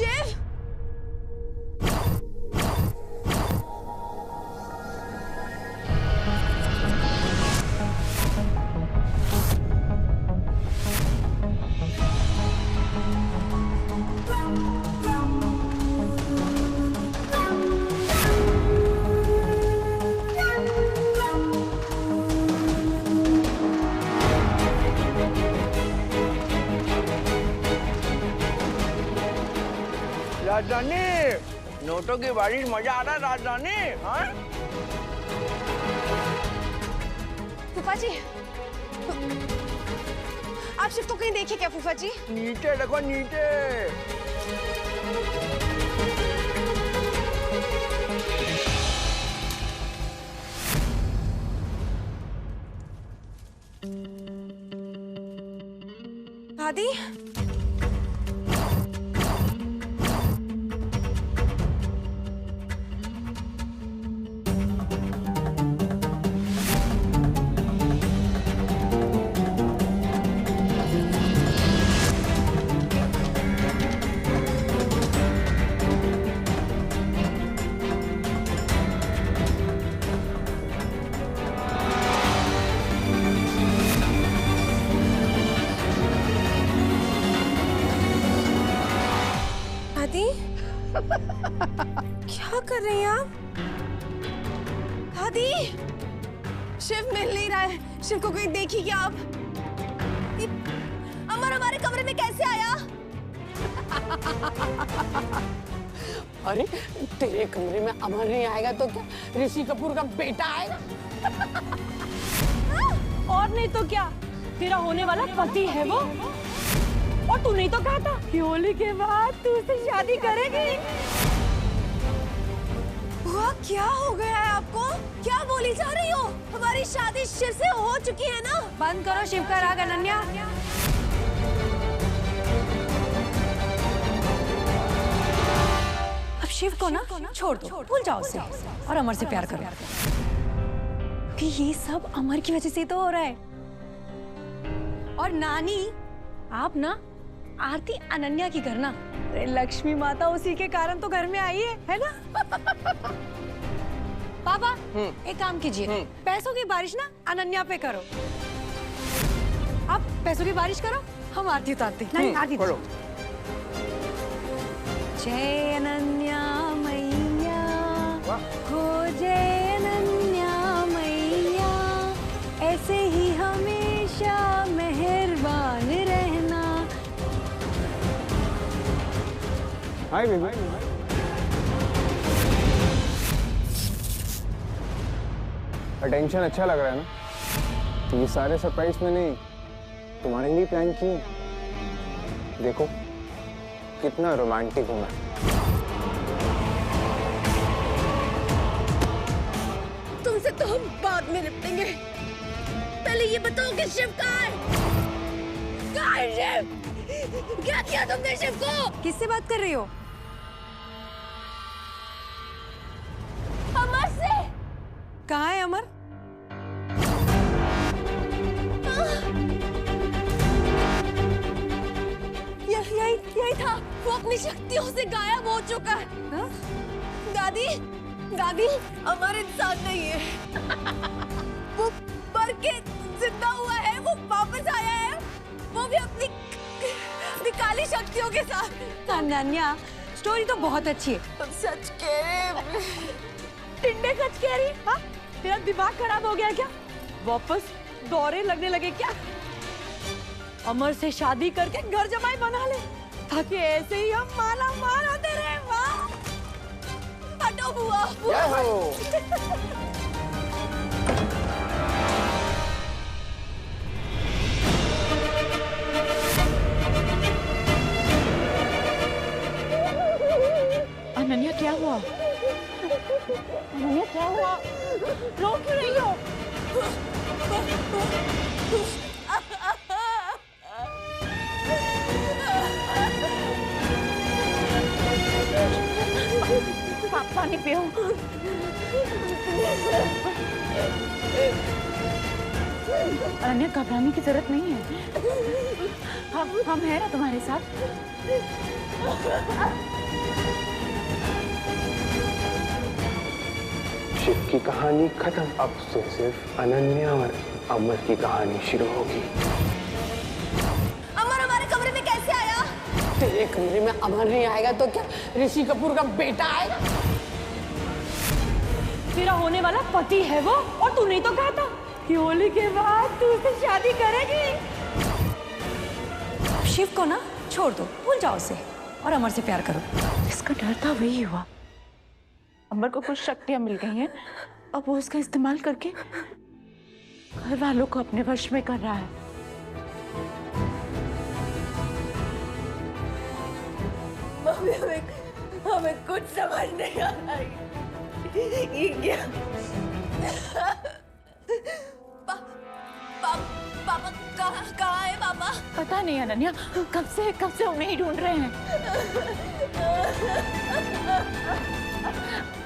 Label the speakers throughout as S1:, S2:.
S1: शिव,
S2: राजधानी, नोटों की बारिश, मजा आ रहा है राजधानी। हाँ?
S1: फूफा जी, आप शिव को कहीं देखे क्या फूफा जी?
S2: नीचे देखो नीचे।
S1: दादी, दादी, क्या कर रही हैं आप? दादी, शिव मिल नहीं रहा है। शिव को कहीं देखी क्या आप? ये अमर हमारे कमरे में कैसे आया?
S3: अरे तेरे कमरे में अमर नहीं आएगा तो क्या ऋषि कपूर का बेटा आएगा?
S4: और नहीं तो क्या, तेरा होने वाला पति है वो। और तू नहीं तो कहा था कि होली के बाद तू उससे शादी करेगी।
S1: बुआ, क्या हो गया है आपको? क्या बोली जा रही हो? हमारी शादी शिव से हो चुकी है ना?
S4: बंद करो शिव का राग अनन्या। अब शिव को ना छोड़ दो, भूल जाओ उसे और अमर से प्यार करो। कि ये सब अमर की वजह से तो हो रहा है। और नानी, आप ना आरती अनन्या की करना। अरे लक्ष्मी माता उसी के कारण तो घर में आई है ना? पापा, एक काम कीजिए, पैसों की बारिश ना अनन्या पे करो। आप पैसों की बारिश करो, हम आरती उतारते हैं। नहीं, आरती
S2: करो।
S4: जय अनन्या मैया, हो जय अनन्या मैया, ऐसे ही हमेशा मेहरबान रहना।
S5: Hi baby. अटेंशन अच्छा लग रहा है ना? ये सारे सरप्राइज मैंने तुम्हारे लिए प्लान किए। देखो कितना रोमांटिक हूँ मैं।
S1: तुमसे तो हम बाद में निपटेंगे। पहले ये बताओ कि शिव कहाँ है? कहाँ है शिव? क्या किया तुमने शिव को?
S4: किससे बात कर रही हो?
S1: अमर से।
S4: कहाँ है अमर?
S1: यही था। वो अपनी शक्तियों से गायब हो चुका है।
S4: हा?
S1: दादी, दादी, अमर इंसान नहीं है। वो मर के जिंदा हुआ है। वो वापस आया है। वो भी अपनी काली शक्तियों के साथ।
S4: अनन्या, स्टोरी तो बहुत अच्छी है।
S1: तुम सच कह रहे।
S4: टिंडे सच कह रही है? हाँ? तेरा दिमाग खराब हो गया क्या? वापस दौरे लगने लगे क्या? अमर से शादी करके घर जमाई बना ले, ताकि ऐसे ही हम माला माल होते रहे। वाह!
S1: हटो बुआ।
S4: अनन्या क्या हुआ? अनन्या क्या हुआ? रो क्यों रही हो? पानी पियो।
S6: अनन्या घबराने की जरूरत नहीं है, हम हैं ना तुम्हारे साथ।
S5: शिव की कहानी खत्म, अब से सिर्फ अनन्या और अमर की कहानी शुरू होगी।
S1: अमर हमारे कमरे में कैसे आया?
S3: तेरे कमरे में अमर नहीं आएगा तो क्या ऋषि कपूर का बेटा आएगा?
S4: तेरा होने वाला पति है वो, और तू नहीं तो कहा था कि होली के बाद तू उससे शादी करेगी। शिव को ना छोड़ दो, भूल जाओ उसे और अमर से प्यार करो।
S6: जिसका डर था वही हुआ। अमर को कुछ शक्तियां मिल गई हैं, अब वो उसका इस्तेमाल करके घर वालों को अपने वश में कर रहा है।
S1: मम्मी हमें कुछ समझ नहीं आ रहा है। ये क्या? पापा कहाँ है पापा?
S6: पता नहीं अनन्या, कब से उन्हें ही ढूंढ रहे हैं।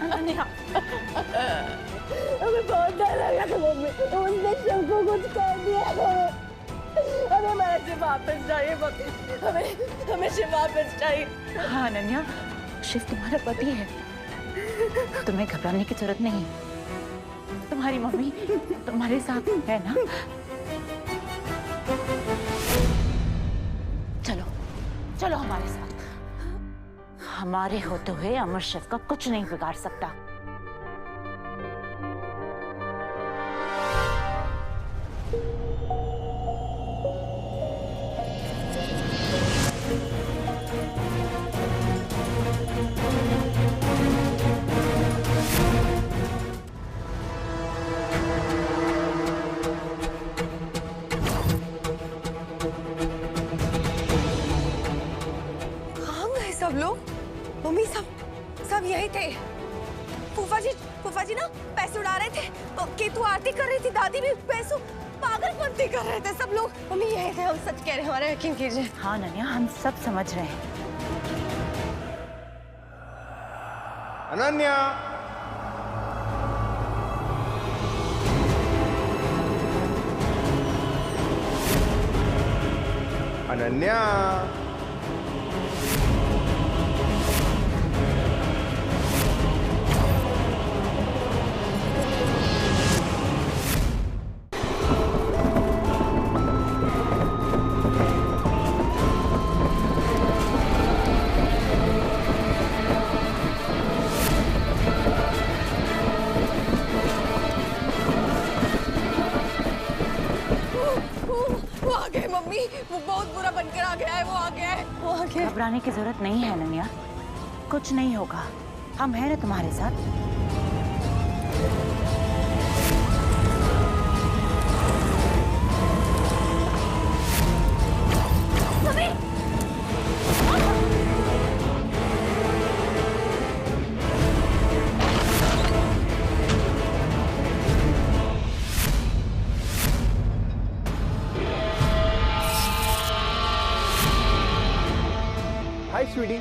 S6: अनन्या,
S1: हमें बहुत डर लगा था मम्मी, उसने शिव को कुछ कर दिया। हमें हमारा शिव वापस चाहिए मम्मी, हमें शिव वापस चाहिए।
S6: हाँ अनन्या, शिव तुम्हारा पति है, तुम्हें घबराने की जरूरत नहीं। तुम्हारी मम्मी तुम्हारे साथ है ना? चलो चलो हमारे साथ। हमारे होते हुए अमर शिव का कुछ नहीं बिगाड़ सकता।
S1: सब लोग, मम्मी सब यही थे। फूफा जी ना पैसे उड़ा रहे थे, केतु आरती कर रही थी, दादी भी पैसों पागलपंती कर रहे थे सब लोग। मम्मी यही थे, हम सच कह रहे हैं, हमारा यकीन कीजिए।
S6: हाँ अनन्या, हम सब समझ रहे हैं।
S5: अनन्या, अनन्या,
S1: वो बहुत बुरा बनकर आ गया है, वो आ गया है, वो आ गया है।
S6: घबराने की जरूरत नहीं है अनन्या, कुछ नहीं होगा, हम हैं ना तुम्हारे साथ।
S5: हाय स्वीटी।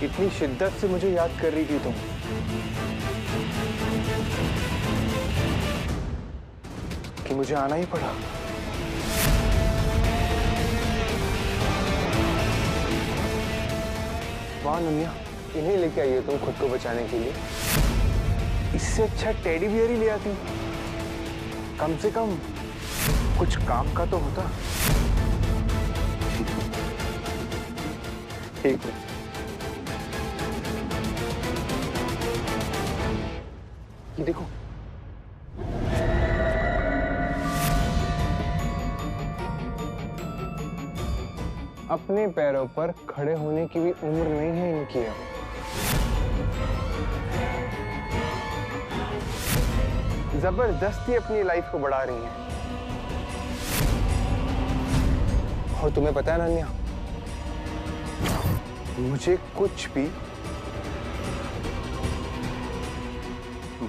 S5: इतनी शिद्दत से मुझे याद कर रही थी तुम, कि मुझे आना ही पड़ा। वाह अनन्या, इन्हें लेके आई हो तुम खुद को बचाने के लिए। इससे अच्छा टेडी बियर ही ले आती, कम से कम कुछ काम का तो होता। ठीक है, ये देखो, अपने पैरों पर खड़े होने की भी उम्र नहीं है इनकी अब। जबरदस्ती अपनी लाइफ को बढ़ा रही हैं। और तुम्हें पता है अनन्या, मुझे कुछ भी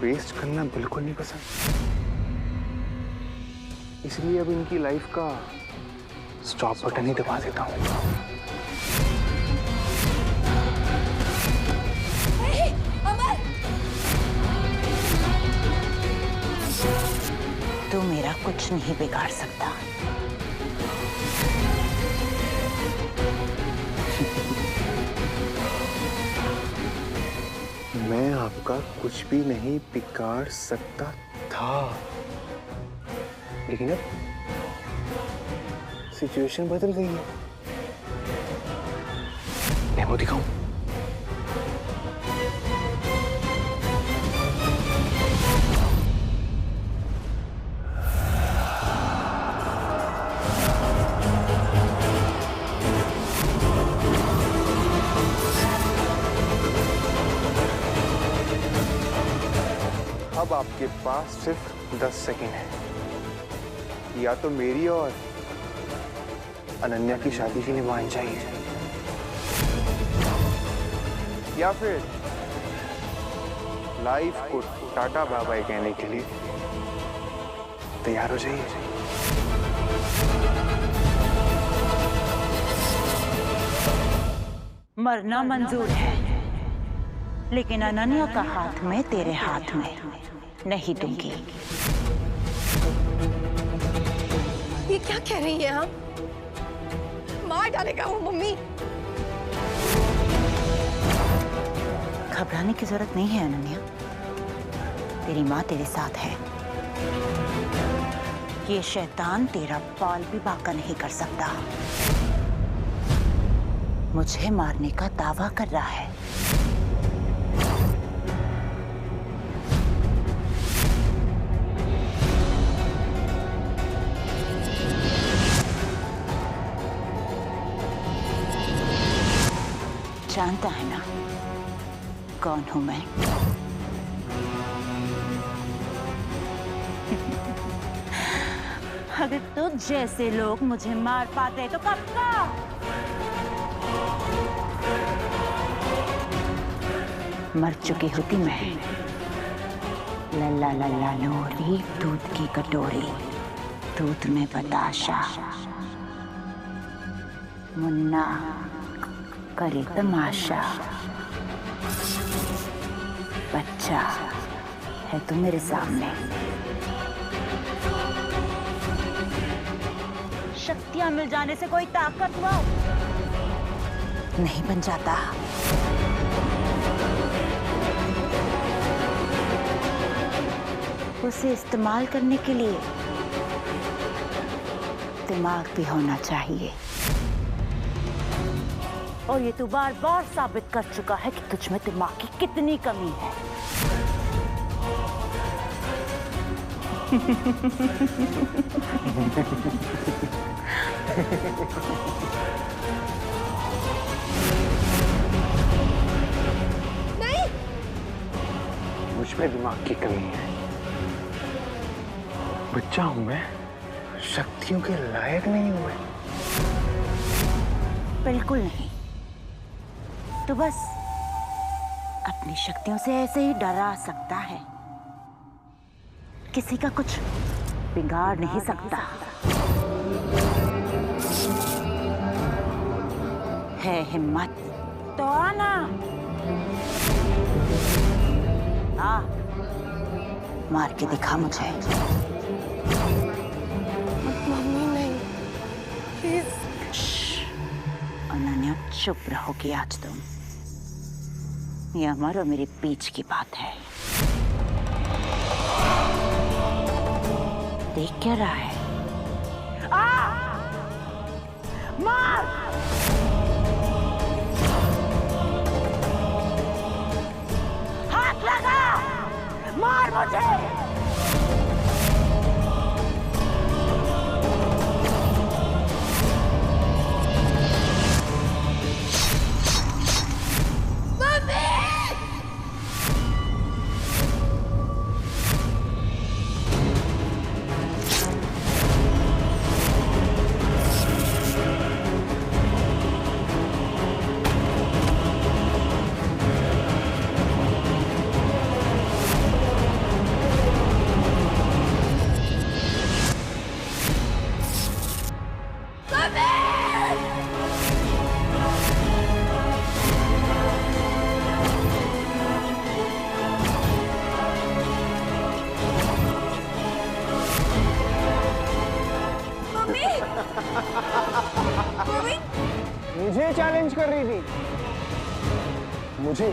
S5: वेस्ट करना बिल्कुल नहीं पसंद, इसलिए अब इनकी लाइफ का स्टॉप बटन ही दबा देता हूँ।
S1: अमर,
S6: तू मेरा कुछ नहीं बिगाड़ सकता।
S5: मैं आपका कुछ भी नहीं बिगाड़ सकता था, लेकिन अब सिचुएशन बदल गई है। डेमो दिखाऊं? अब आपके पास सिर्फ 10 सेकेंड है, या तो मेरी और अनन्या की शादी के लिए मान जाइए, या फिर लाइफ को टाटा बाय बाय कहने के लिए तैयार हो जाइए।
S6: मरना मंजूर है, लेकिन अनन्या का हाथ में तेरे हाथ में नहीं दूंगी।
S1: ये क्या कह रही हैं आप? मार डालेगा वो मम्मी।
S6: घबराने की जरूरत नहीं है अनन्या, तेरी माँ तेरे साथ है। ये शैतान तेरा बाल भी बांका नहीं कर सकता। मुझे मारने का दावा कर रहा है। जानता है ना कौन हूं मैं? अगर तो जैसे लोग मुझे मार पाते तो कब का मर चुकी होती मैं। लल्ला लल्ला लोरी, दूध की कटोरी, दूध में बताशा, मुन्ना करे तमाशा। बच्चा है तू मेरे सामने। शक्तियां मिल जाने से कोई ताकतवर नहीं बन जाता। उसे इस्तेमाल करने के लिए दिमाग भी होना चाहिए, और ये तू बार बार साबित कर चुका है कि तुझ में दिमाग की कितनी कमी है।
S1: नहीं,
S5: मुझ में दिमाग की कमी है। बच्चा हूं मैं, शक्तियों के लायक नहीं हूं मैं।
S6: बिल्कुल नहीं। तो बस अपनी शक्तियों से ऐसे ही डरा सकता है, किसी का कुछ बिगाड़ नहीं सकता। है हिम्मत तो आना। आ, मार के दिखा मुझे।
S1: मम्मी नहीं, प्लीज।
S6: अनन्या चुप रहोगी आज तुम। ये अमर और मेरे बीच की बात है। देख क्या रहा है? मार! हाथ लगा! मार मुझे!
S5: मुझे चैलेंज कर रही थी, मुझे।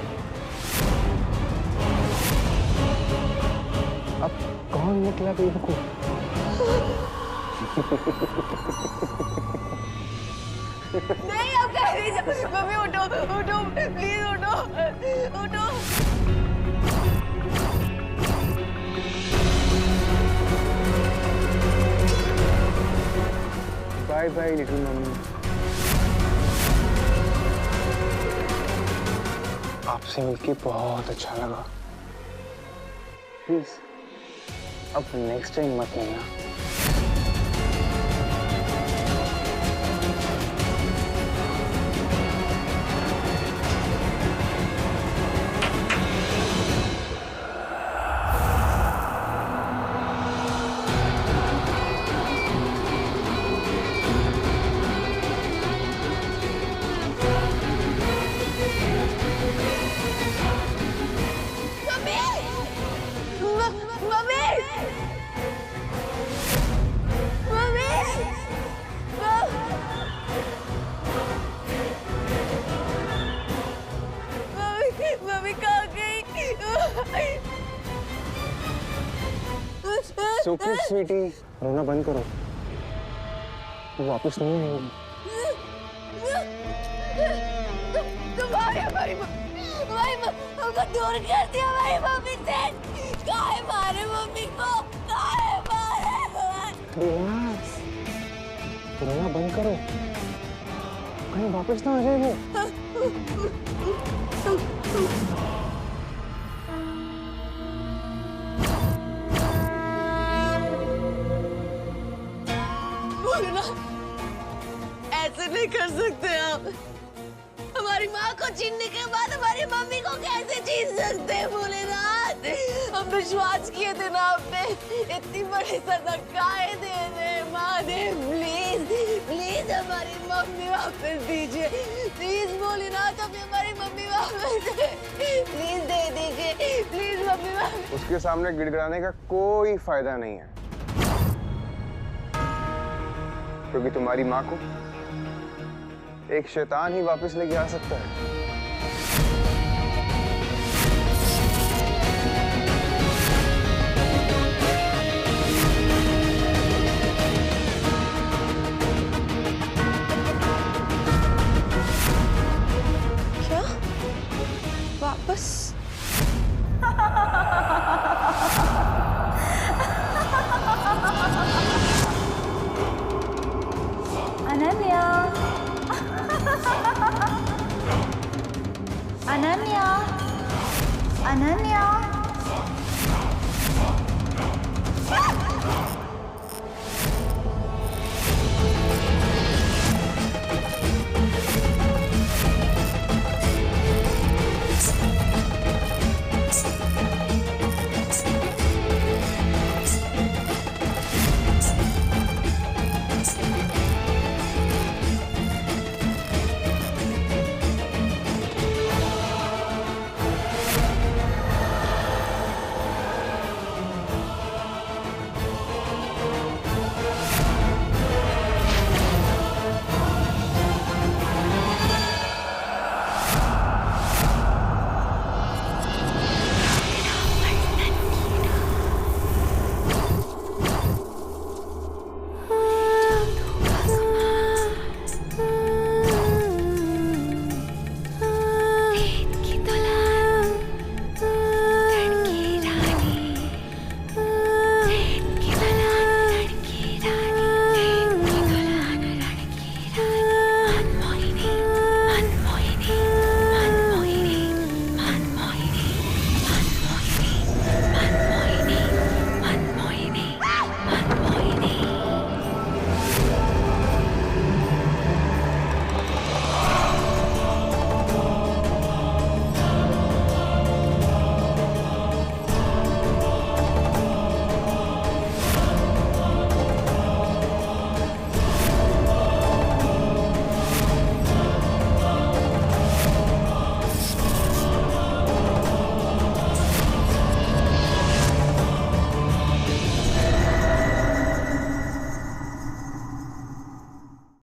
S5: अब कौन निकला बेवकूफ?
S1: नहीं अब कह नहीं जा। मम्मी उठो उठो प्लीज उठो उठो।
S5: Bye bye little mummy. आपसे मिलके बहुत अच्छा लगा। प्लीज अब नेक्स्ट टाइम मत लेना। मम्मी कहाँ गई? So cute, sweetie. रोना बंद करो, वो वापस नहीं आएगी।
S1: तुम्हारी हमारी हमको दूर कर दिया हमारी मम्मी से। काहे मारे मम्मी को? काहे मारे?
S5: रिलैक्स, रोना बंद करो, कहीं वापस ना आ जाए वो।
S1: ऐसे नहीं कर सकते आप। हमारी माँ को छीनने के बाद हमारी मम्मी को कैसे छीन सकते हैं भोलेनाथ? हम विश्वास किए थे ना आप पे, इतनी बड़ी सजा काहे दे रहे महादेव? प्लीज प्लीज हमारी मम्मी वापस दीजिए, प्लीज भोलेनाथ हमें हमारी मम्मी वापस प्लीज दे दीजिए, प्लीज मम्मी वापस।
S5: उसके सामने गिड़गिड़ाने का कोई फायदा नहीं है, क्योंकि तुम्हारी माँ को एक शैतान ही वापस लेके आ सकता है।
S1: क्या? वापस?
S7: अनन्या, अनन्या, अनन्या।